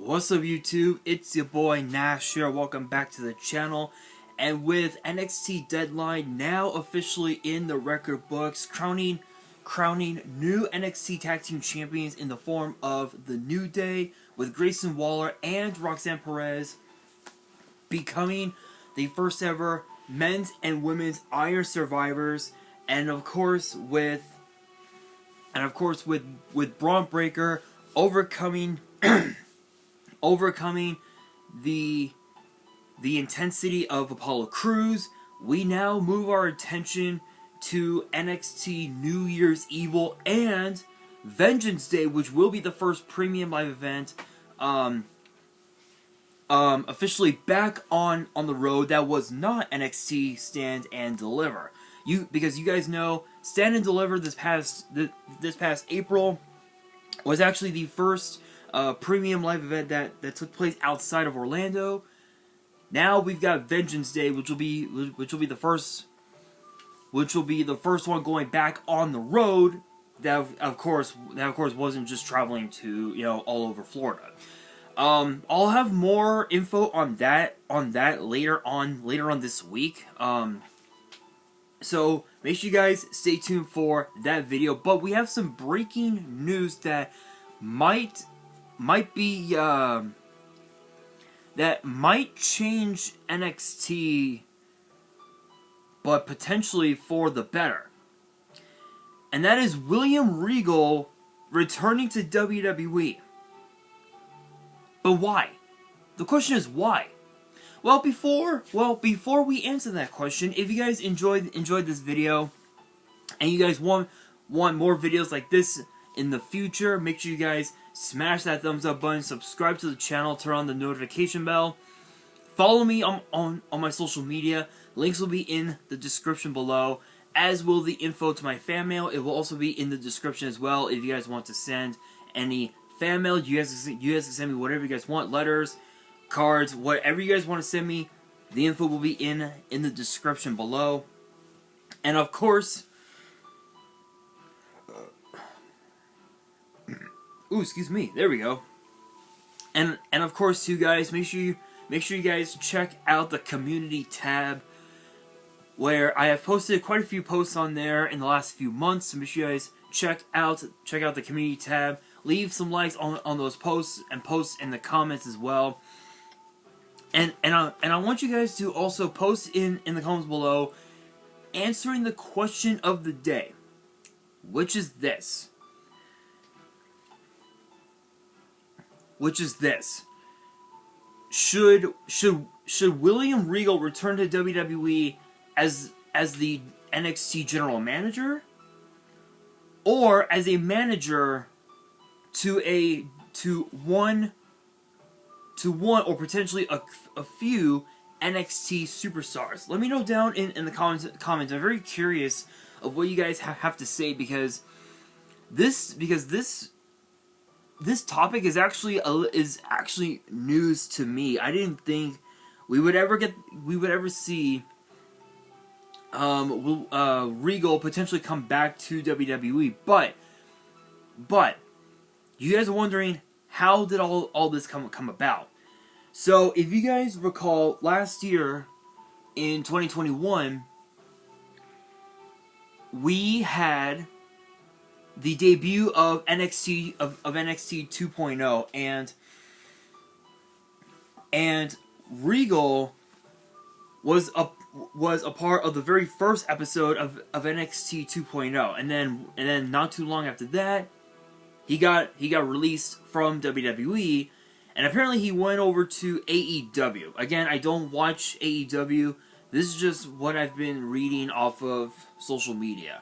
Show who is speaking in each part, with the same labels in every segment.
Speaker 1: What's up YouTube? It's your boy Nash here. Welcome back to the channel. And with NXT Deadline now officially in the record books, crowning new NXT Tag Team Champions in the form of The New Day, with Grayson Waller and Roxanne Perez becoming the first ever men's and women's Iron Survivors, and of course with Braun Breaker overcoming the intensity of Apollo Crews. We now move our attention to NXT New Year's Evil and Vengeance Day, which will be the first premium live event officially back on the road that was not NXT Stand and Deliver. Because you guys know, Stand and Deliver this past April was actually the first premium live event that took place outside of Orlando. Now we've got Vengeance Day, which will be the first one going back on the road. That of course wasn't just traveling to all over Florida. I'll have more info on that later on this week. So make sure you guys stay tuned for that video. But we have some breaking news that might change NXT, but potentially for the better. And that is William Regal returning to WWE. But why? The question is why? Well, before we answer that question, if you guys enjoyed this video and you guys want more videos like this in the future, make sure you guys smash that thumbs up button, subscribe to the channel, turn on the notification bell, follow me on my social media. Links will be in the description below, as will the info to my fan mail. It will also be in the description as well. If you guys want to send any fan mail, you guys can send me whatever you guys want, letters, cards, whatever you guys want to send me. The info will be in the description below. And of course, ooh, excuse me. There we go. And of course, you guys, make sure you guys check out the community tab, where I have posted quite a few posts on there in the last few months. So make sure you guys check out the community tab. Leave some likes on those posts, and post in the comments as well. And I want you guys to also post in the comments below, answering the question of the day, which is this. Should William Regal return to WWE as the NXT general manager, or as a manager to one or potentially a few NXT superstars? Let me know down in the comments. I'm very curious of what you guys have to say, because this topic is actually news to me. I didn't think we would ever see Regal potentially come back to WWE, but you guys are wondering, how did all this come about? So if you guys recall, last year in 2021, we had the debut of NXT 2.0, and Regal was a part of the very first episode of NXT 2.0, and then not too long after that, he got released from WWE, and apparently he went over to AEW. Again, I don't watch AEW. This is just what I've been reading off of social media.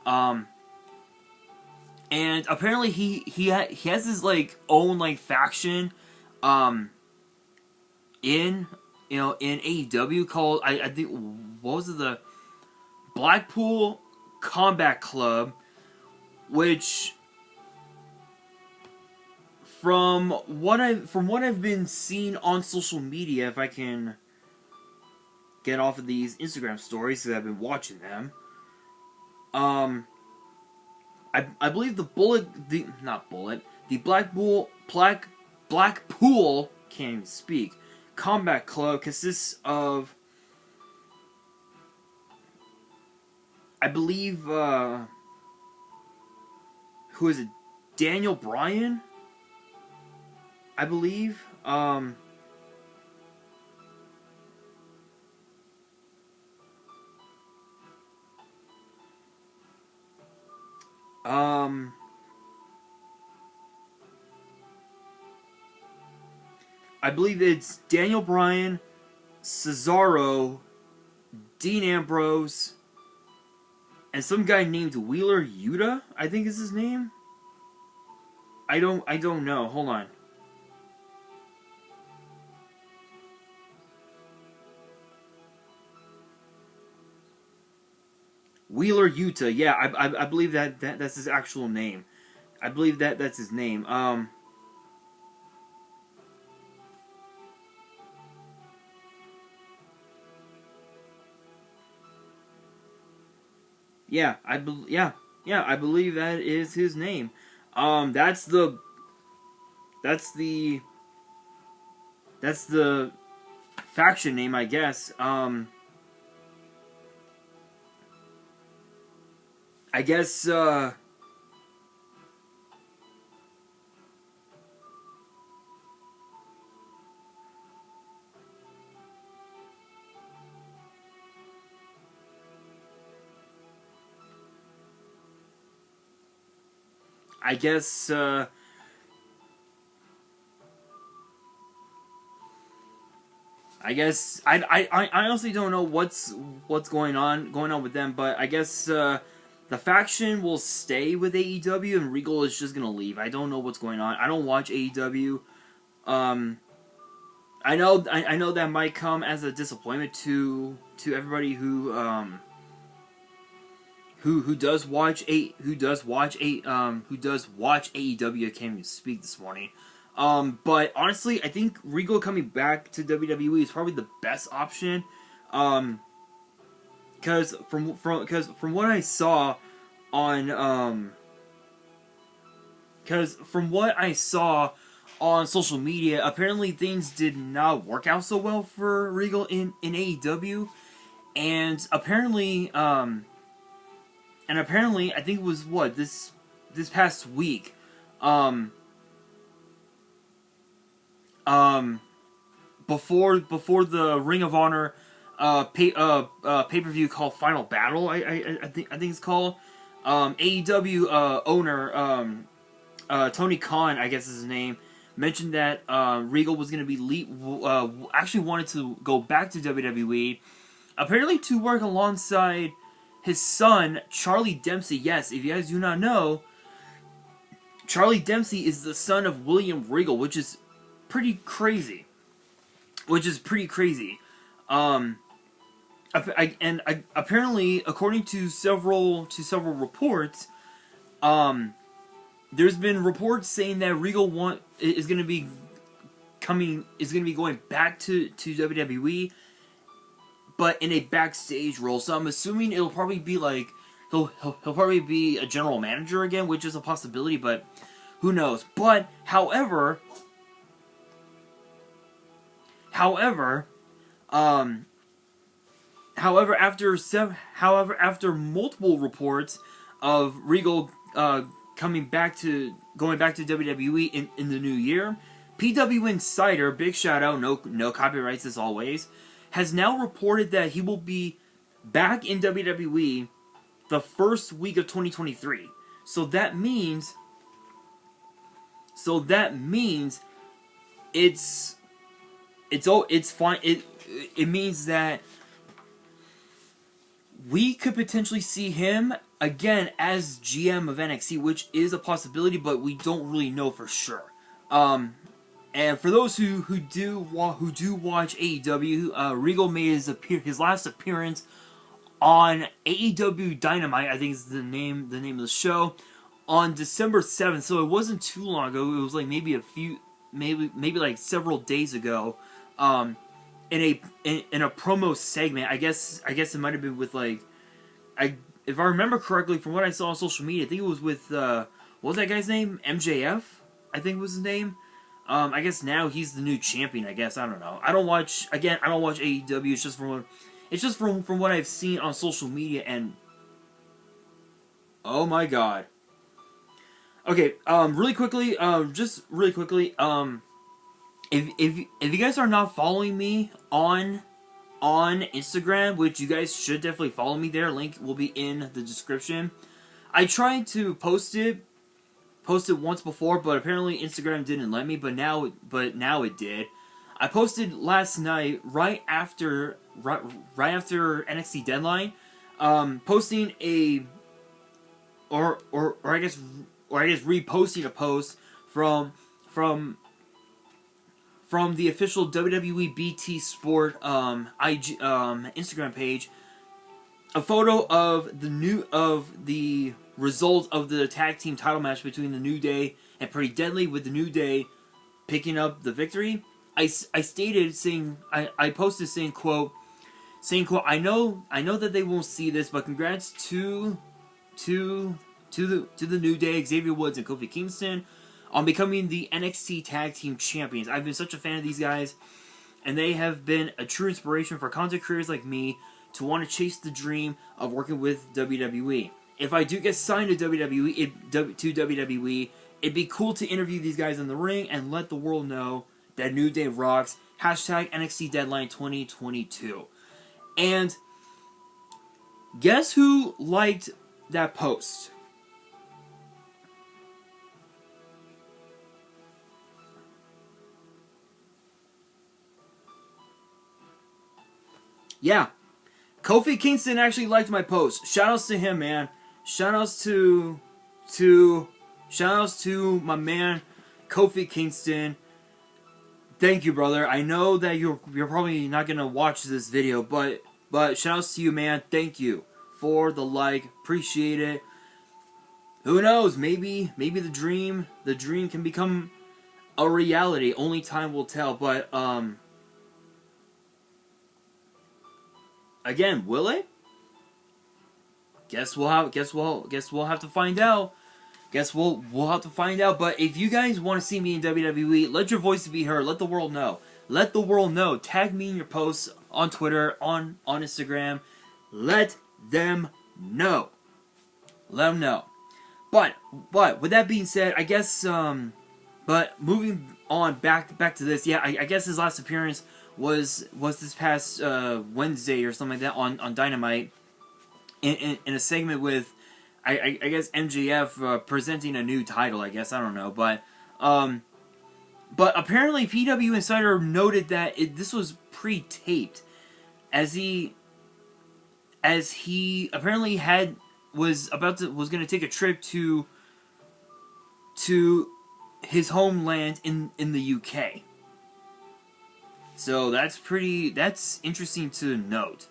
Speaker 1: And apparently he has his own faction in AEW called, I think, what was it, the Blackpool Combat Club, which from what I've been seeing on social media, if I can get off of these Instagram stories because I've been watching them, I believe the Blackpool Blackpool, can't even speak, Combat Club consists of, I believe, who is it? Daniel Bryan? I believe. I believe it's Daniel Bryan, Cesaro, Dean Ambrose, and some guy named Wheeler Yuta, I think is his name. I don't know. Hold on. Wheeler Yuta, yeah, I believe that's his actual name. I believe that's his name. Yeah, I believe that is his name. That's the faction name, I guess. I guess I guess I honestly don't know what's going on with them, but I guess the faction will stay with AEW and Regal is just gonna leave. I don't know what's going on. I don't watch AEW. I know that might come as a disappointment to everybody who does watch AEW. I can't even speak this morning. But honestly, I think Regal coming back to WWE is probably the best option. Because from what I saw on social media, apparently things did not work out so well for Regal in AEW, and apparently I think it was this past week, before the Ring of Honor pay-per-view called Final Battle, I think it's called, AEW owner Tony Khan, I guess is his name, mentioned that Regal was going to be actually wanted to go back to WWE, apparently to work alongside his son, Charlie Dempsey. Yes, if you guys do not know, Charlie Dempsey is the son of William Regal, which is pretty crazy. Apparently, according to several reports, there's been reports saying that Regal is going to be going back to WWE, but in a backstage role. So I'm assuming it'll probably be like he'll probably be a general manager again, which is a possibility, but who knows? But however, after multiple reports of Regal going back to WWE in the new year, PW Insider, big shout out, no copyrights as always, has now reported that he will be back in WWE the first week of 2023. So that means it's fine. It means that we could potentially see him again as GM of NXT, which is a possibility, but we don't really know for sure. And for those who do watch AEW, Regal made his last appearance on AEW Dynamite, I think is the name of the show, on December 7th. So it wasn't too long ago. It was like maybe like several days ago. In a promo segment, I guess it might have been with if I remember correctly from what I saw on social media, I think it was with what was that guy's name? MJF, I think was his name. I guess now he's the new champion. I guess I don't know. I don't watch AEW. It's just from what I've seen on social media. And oh my god. Okay. Really quickly. Just really quickly. If you guys are not following me on Instagram, which you guys should definitely follow me there. Link will be in the description. I tried to post it once before, but apparently Instagram didn't let me. But now it did. I posted last night right after NXT Deadline, posting I guess reposting a post from the official WWE BT Sport Instagram page, a photo of the result of the tag team title match between the New Day and Pretty Deadly, with the New Day picking up the victory. I posted saying quote, I know that they won't see this, but congrats to the New Day, Xavier Woods and Kofi Kingston, on becoming the NXT Tag Team Champions. I've been such a fan of these guys, and they have been a true inspiration for content creators like me to want to chase the dream of working with WWE. If I do get signed to WWE, it'd be cool to interview these guys in the ring and let the world know that New Day rocks. Hashtag NXT Deadline 2022. And guess who liked that post? Yeah, Kofi Kingston actually liked my post. Shoutouts to him, man. Shoutouts to my man Kofi Kingston. Thank you, brother. I know that you're probably not gonna watch this video, but shoutouts to you, man. Thank you for the like. Appreciate it. Who knows? Maybe the dream can become a reality. Only time will tell. But again, will it? Guess we'll have to find out. We'll have to find out. But if you guys want to see me in WWE, let your voice be heard. Let the world know. Let the world know. Tag me in your posts on Twitter, on Instagram. Let them know. Let them know. But with that being said, I guess but moving on back to this. Yeah, I guess his last appearance was this past Wednesday or something like that on Dynamite, in a segment with I guess MJF presenting a new title. I guess I don't know, but apparently PW Insider noted that this was pre-taped, as he apparently was going to take a trip to his homeland in the UK. So that's interesting to note.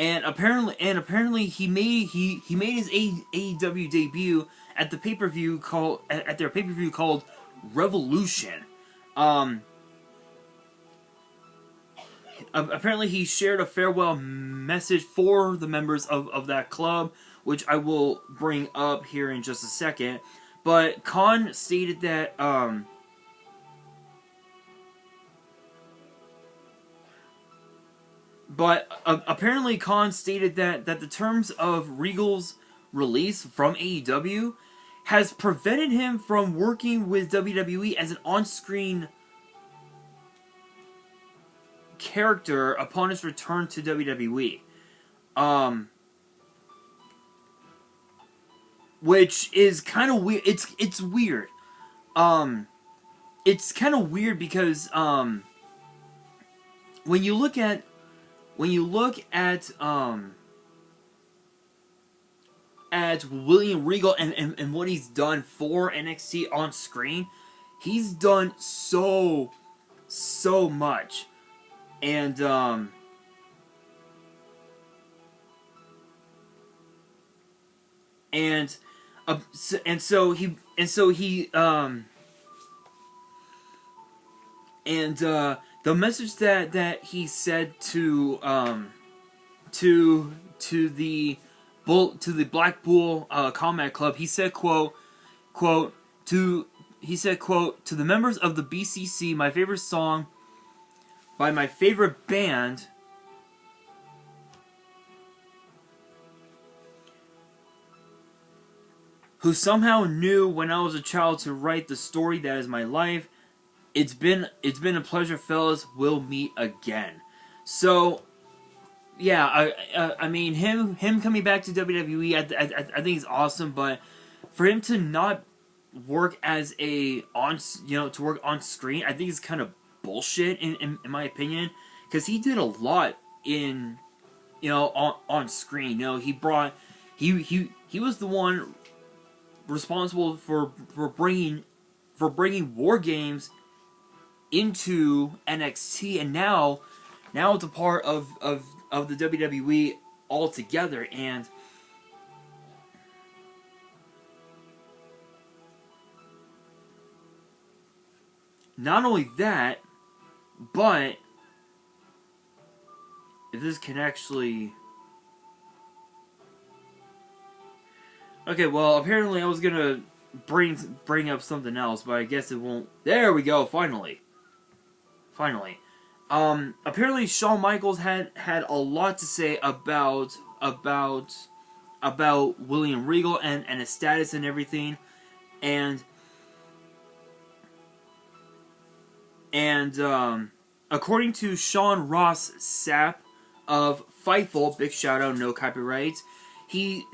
Speaker 1: And apparently he made his AEW debut at the pay-per-view called Revolution. Apparently he shared a farewell message for the members of that club, which I will bring up here in just a second. But Khan stated that apparently Khan stated that the terms of Regal's release from AEW has prevented him from working with WWE as an on-screen character upon his return to WWE. Which is kind of weird. It's weird. It's kind of weird because when you look at William Regal and what he's done for NXT on screen, he's done so much. And so he the message that he said to the Black Bull Combat Club. He said, quote, to the members of the BCC, my favorite song by my favorite band who somehow knew when I was a child to write the story that is my life. It's been a pleasure, fellas. We'll meet again. So, yeah, I mean, him coming back to WWE, I think is awesome. But for him to not work as to work on screen, I think is kind of bullshit in my opinion, because he did a lot in, on screen. He was the one responsible for bringing War Games into NXT, and now it's a part of the WWE altogether. And not only that, but if this can actually... Okay, well, apparently I was gonna bring up something else, but I guess it won't. There we go, finally. Apparently Shawn Michaels had a lot to say about William Regal and his status and everything, and according to Sean Ross Sapp of Fightful, big shout out, no copyrights, he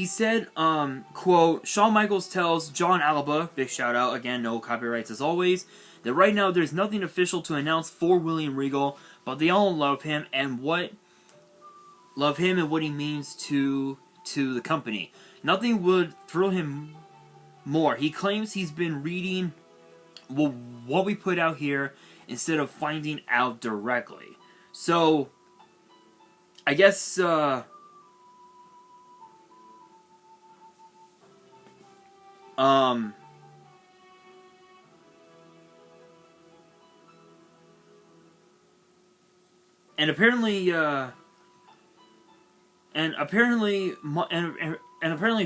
Speaker 1: said, quote, Shawn Michaels tells John Alba, big shout out, again, no copyrights as always, that right now there's nothing official to announce for William Regal, but they all love him and what he means to the company. Nothing would thrill him more. He claims he's been reading what we put out here instead of finding out directly. So, I guess, and apparently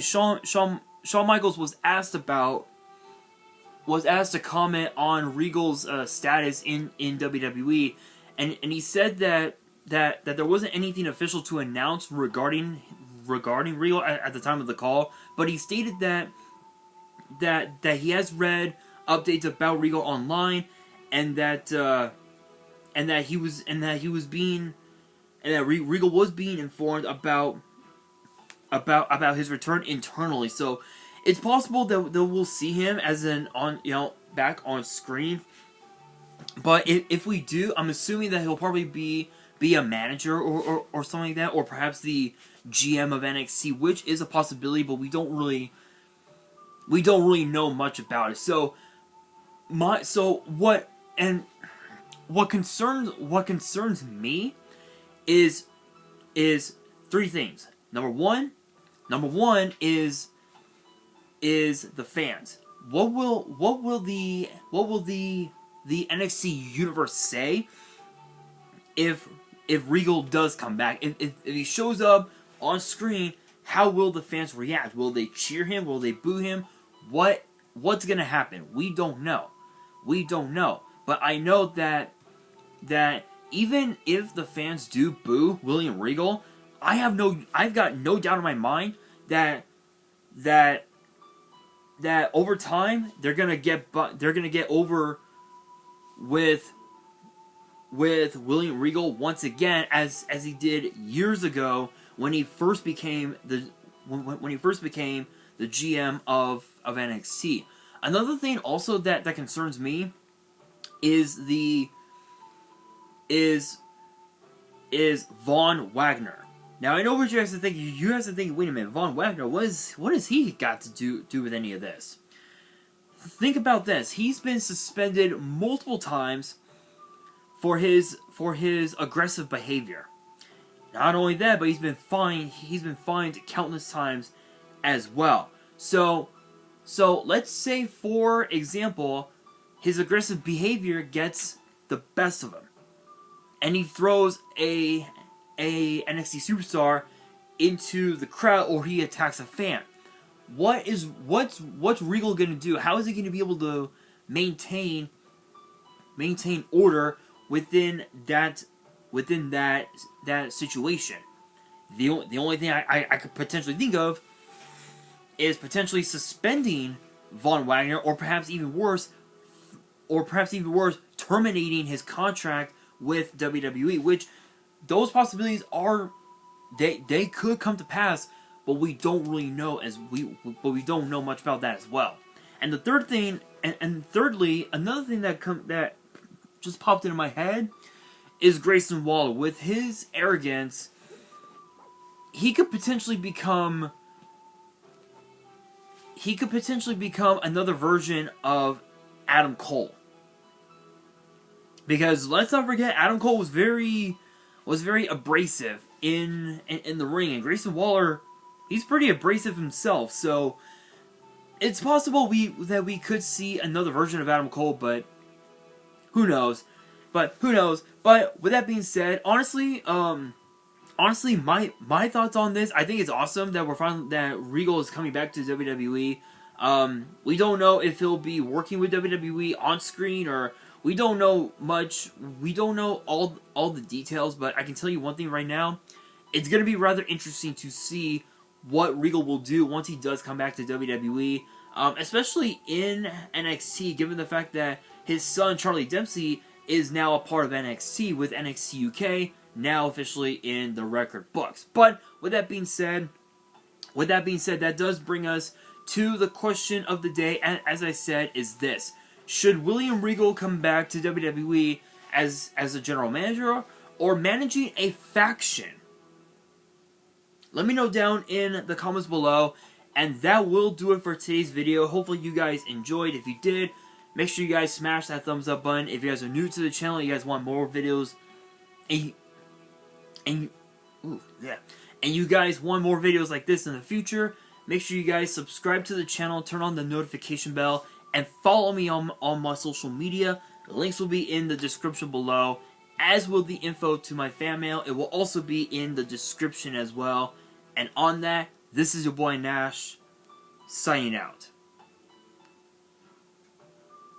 Speaker 1: Shawn Michaels was asked to comment on Regal's status in WWE, and he said that there wasn't anything official to announce regarding Regal at the time of the call, but he stated that he has read updates about Regal online, and that Regal was being informed about his return internally. So it's possible that we'll see him as back on screen. But if we do, I'm assuming that he'll probably be a manager or something like that, or perhaps the GM of NXT, which is a possibility, but we don't really know much about it. So what concerns me is three things. Number one is the fans. What will the NXT universe say if Regal does come back? If he shows up on screen, how will the fans react? Will they cheer him? Will they boo him? What's gonna happen? We don't know. But I know that even if the fans do boo William Regal, I've got no doubt in my mind that over time they're gonna get over with William Regal once again, as he did years ago when he first became the GM of NXT. Another thing also that concerns me is Von Wagner. Now I know what you guys are thinking. You guys are thinking, wait a minute, Von Wagner, what has he got to do with any of this? Think about this. He's been suspended multiple times for his aggressive behavior. Not only that, but he's been fined countless times as well. So let's say, for example, his aggressive behavior gets the best of him, and he throws a a NXT superstar into the crowd or he attacks a fan. What's Regal gonna do? How is he gonna be able to maintain order within that situation? The only thing I could potentially think of is potentially suspending Von Wagner, or perhaps even worse, terminating his contract with WWE. Which those possibilities are they could come to pass, but we don't really know we don't know much about that as well. And the third thing, and thirdly, another thing that just popped into my head is Grayson Waller. With his arrogance, he could potentially become another version of Adam Cole. Because let's not forget, Adam Cole was very abrasive in the ring, and Grayson Waller, he's pretty abrasive himself. So it's possible that we could see another version of Adam Cole, but who knows? But with that being said, honestly, my thoughts on this, I think it's awesome that Regal is coming back to WWE. We don't know if he'll be working with WWE on screen, or we don't know much. We don't know all the details, but I can tell you one thing right now. It's going to be rather interesting to see what Regal will do once he does come back to WWE, especially in NXT, given the fact that his son, Charlie Dempsey, is now a part of NXT, with NXT UK now officially in the record books. But with that being said, that does bring us to the question of the day, and as I said, is this: should William Regal come back to WWE as a general manager or managing a faction? Let me know down in the comments below, and that will do it for today's video. Hopefully you guys enjoyed. If you did, make sure you guys smash that thumbs up button. If you guys are new to the channel, you guys want more videos, and you guys want more videos like this in the future, make sure you guys subscribe to the channel, turn on the notification bell, and follow me on my social media. The links will be in the description below, as will the info to my fan mail. It will also be in the description as well. And on that, this is your boy Nash, signing out.